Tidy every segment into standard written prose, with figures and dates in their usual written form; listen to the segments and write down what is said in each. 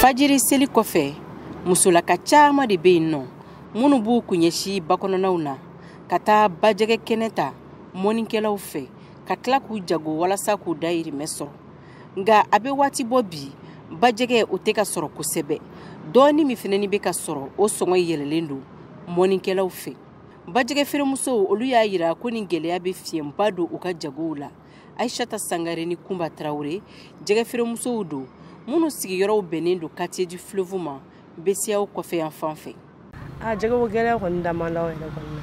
Fajiri seli kɔfɛ musolaka caman de bɛ yen nɔ minnu b'u kunɲɛsi bakɔnɔnaw na ka taa bajɛgɛ kɛnɛ ta mɔnikɛlaw fɛ ka tila k'u jago walasa k'u dayirimɛ sɔrɔ nka a bɛ waati bɔ bi bajɛgɛ o tɛ ka sɔrɔ kosɛbɛ dɔɔni min fana bɛ ka sɔrɔ o sɔngɔ yɛlɛlen don mɔnikɛlaw fɛ bajɛgɛ feeremusow olu y'a jira ko ni gɛlɛya bɛ fiɲɛba don u ka jagow la Aïssata Sangare ni Kumba Traoré jɛgɛ feeremusow don minnu sigiyɔrɔw bɛnnen don quartier du fleuve ma BCEAO kɔfɛ yan fan fɛ. Jɛgɛ ko gɛlɛya kɔni dama la o yɛrɛ kɔni na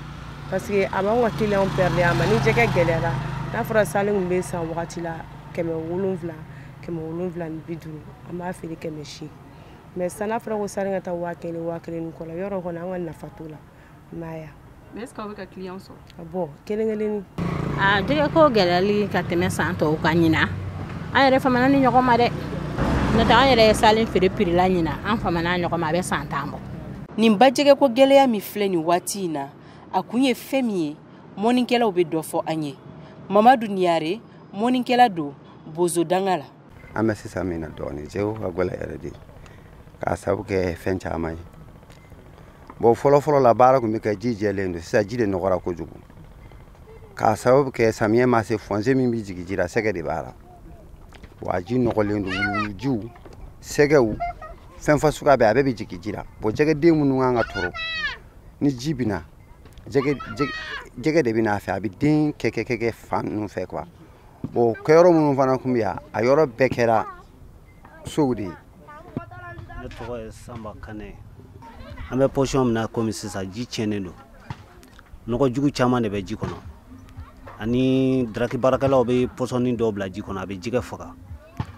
parce que a b'an ka client perdre a ma ni jɛgɛ gɛlɛyara n'a fɔra sale min bɛ san wagati la 700 750 an b'a feere 800 mais sisan n'a fɔra ko sale ka taa 1000 1000 kɔ la yɔrɔ kɔni an ka nafa t'o la maya. Mais est-ce que aw bɛ ka client sɔrɔ? Bon kelen jɛgɛ ko gɛlɛyali ka tɛmɛ san tɔw kan ɲina an yɛrɛ famana ni ɲɔgɔn ma dɛ n'o tɛ an yɛrɛ ye salen feere prix la ɲina an famana ɲɔgɔn ma a bɛ san 10 bɔ. Nin bajɛgɛ ko gɛlɛya min filɛ nin waati in na a kun ye fɛn min ye mɔnikɛlaw bɛ dɔ fɔ an ye Mamadu Niyare mɔnikɛla don Bozo danga la. An bɛ sisan min na dɔɔni jɛgɛw ka gɛlɛ yɛrɛ de k'a sababu kɛ fɛn caman ye bon fɔlɔ la baara kun bɛ kɛ ji jɛlen don sisan ji de nɔgɔra kojugu k'a sababu kɛ samiyɛ ma se fonse min bɛ jigin ji la sɛgɛ de b'a la wa ji nɔgɔlen don wuluwulujiw sɛgɛw fɛn fasuguya bɛɛ a bɛɛ bɛ jigin ji la bon jɛgɛden minnu kan ka tɔrɔ ni ji bɛna jɛgɛ de bɛna a fɛ a bɛ den kɛ fan ninnu fɛ quoi bon kɛyɔrɔ minnu fana kun bɛ yan a yɔrɔ bɛɛ kɛra sow de ye. Ne tɔgɔ ye Samba Kane an bɛ position min na komi sisan ji tiɲɛnen don nɔgɔ jugu caman de bɛ ji kɔnɔ ani daraki baarakɛlaw bɛ pɔsɔni dɔw bila ji kɔnɔ a bɛ jɛgɛ faga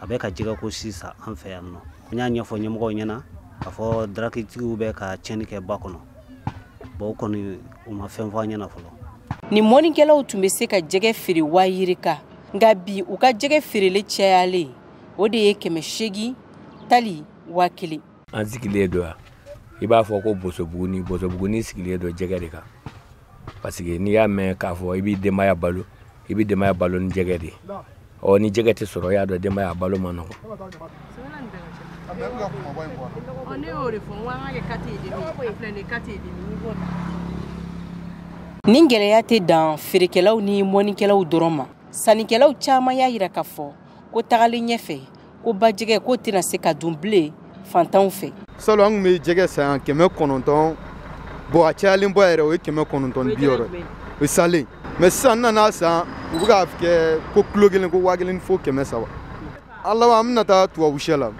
a bɛ ka jɛgɛ ko sisan an fɛ yan nɔ n y'a ɲɛfɔ ɲɛmɔgɔw ɲɛna k'a fɔ darakitigiw bɛ ka tiɲɛni kɛ ba kɔnɔ bon o kɔni u ma fɛn fɔ an ɲɛna fɔlɔ. Ni mɔnikɛlaw tun bɛ se ka jɛgɛ feere 1000 nka bi u ka jɛgɛ feereli cayalen o de ye 800 tali 1000. An sigilen don i b'a fɔ ko bosobuguni sigilen don jɛgɛ de kan parce que n'i y'a mɛn k'a fɔ i b'i denbaya balo ni jɛgɛ de ɔ ni jɛgɛ tɛ sɔrɔ i y'a dɔn denbaya balo ma nɔgɔ. Nin gɛlɛya tɛ dan feerekɛlaw ni mɔnikɛlaw dɔrɔn ma sannikɛlaw caman y'a jira k'a fɔ ko tagalen ɲɛfɛ ko bajɛgɛ ko tɛna se ka dun bilen fantanw fɛ. Salo an bɛ jɛgɛ san 900 bon a cayalen bɔ yɛrɛ o ye 960 o ye sale mais sisan nana san u bɛ k'a kɛ ko kilo 1 ko 1000 fo 300 ala an bɛna taa tubabu sɛ la.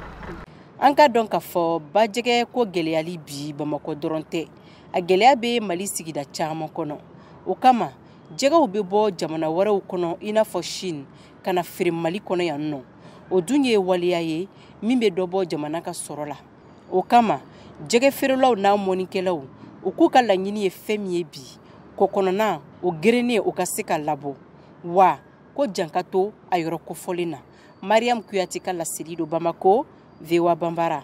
An ka dɔn k'a fɔ bajɛgɛ ko gɛlɛyali bi Bamakɔ dɔrɔn tɛ a gɛlɛya bɛ Mali sigida caman kɔnɔ o kama jɛgɛw bɛ bɔ jamana wɛrɛw kɔnɔ i n'a fɔ Chine ka na feere Mali kɔnɔ yan nɔ o dun ye waleya ye min bɛ dɔ bɔ jamana ka sɔrɔ la o kama jɛgɛ feerelaw n'a mɔnikɛlaw u k'u ka laɲini ye fɛn min ye bi ko kɔnɔna o gerenen o ka se ka labɔ wa ko janka to a yɔrɔ kofɔlen na Mariam Kuyate ka laseli don Bamako VOA Bambara.